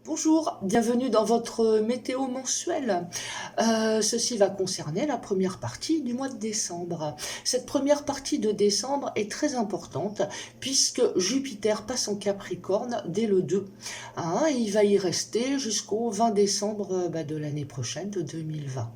Bonjour, bienvenue dans votre météo mensuelle. Ceci va concerner la première partie du mois de décembre. Cette première partie de décembre est très importante puisque Jupiter passe en Capricorne dès le 2. Il va y rester jusqu'au 20 décembre de l'année prochaine, de 2020.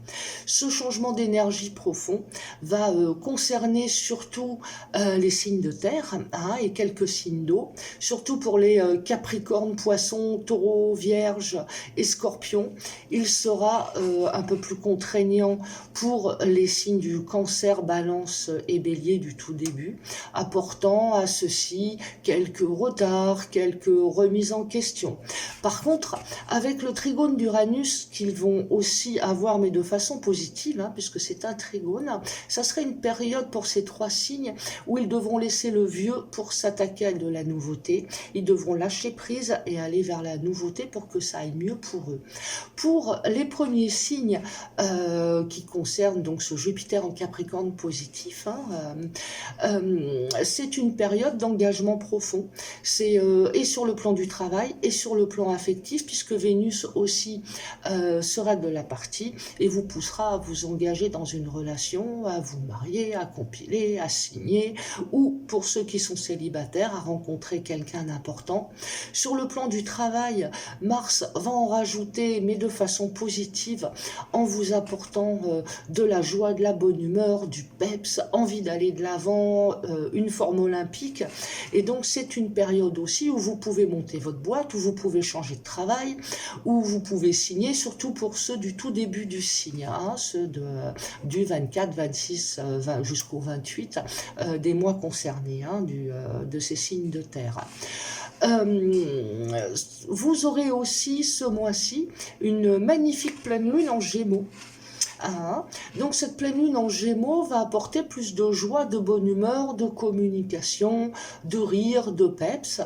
Ce changement d'énergie profond va concerner surtout les signes de terre et quelques signes d'eau, surtout pour les Capricornes, Poissons, Taureaux, Vierge et Scorpion. Il sera un peu plus contraignant pour les signes du Cancer, Balance et Bélier du tout début, apportant à ceux-ci quelques retards, quelques remises en question. Par contre, avec le trigone d'Uranus qu'ils vont aussi avoir, mais de façon positive, puisque c'est un trigone, ça serait une période pour ces trois signes où ils devront laisser le vieux pour s'attaquer à de la nouveauté. Ils devront lâcher prise et aller vers la nouveauté pour que ça aille mieux pour eux. Pour les premiers signes qui concernent donc ce Jupiter en Capricorne positif, c'est une période d'engagement profond. C'est et sur le plan du travail et sur le plan affectif, puisque Vénus aussi sera de la partie et vous poussera à vous engager dans une relation, à vous marier, à compiler, à signer, ou pour ceux qui sont célibataires, à rencontrer quelqu'un d'important. Sur le plan du travail, Mars va en rajouter, mais de façon positive, en vous apportant de la joie, de la bonne humeur, du peps, envie d'aller de l'avant, une forme olympique. Et donc c'est une période aussi où vous pouvez monter votre boîte, où vous pouvez changer de travail, où vous pouvez signer, surtout pour ceux du tout début du signe, ceux du 24, 26 jusqu'au 28, des mois concernés, de ces signes de terre. Vous aurez aussi ce mois-ci une magnifique pleine lune en Gémeaux. Donc cette pleine lune en Gémeaux va apporter plus de joie, de bonne humeur, de communication, de rire, de peps.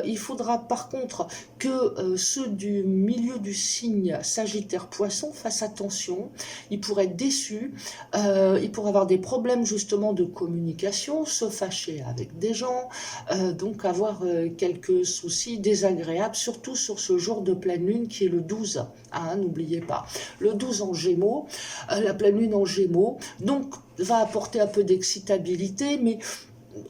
Il faudra par contre que ceux du milieu du signe Sagittaire-Poisson fassent attention. Ils pourraient être déçus, ils pourraient avoir des problèmes justement de communication, se fâcher avec des gens, donc avoir quelques soucis désagréables, surtout sur ce jour de pleine lune qui est le 12. N'oubliez pas, le 12 en Gémeaux, la pleine lune en Gémeaux, donc va apporter un peu d'excitabilité, mais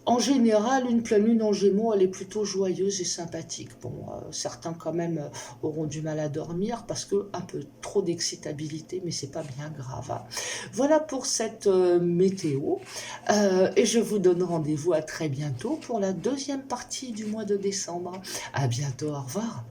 en général, une pleine lune en Gémeaux, elle est plutôt joyeuse et sympathique. Bon, certains quand même auront du mal à dormir parce que un peu trop d'excitabilité, mais c'est pas bien grave. Voilà pour cette météo, et je vous donne rendez-vous à très bientôt pour la deuxième partie du mois de décembre. À bientôt, au revoir.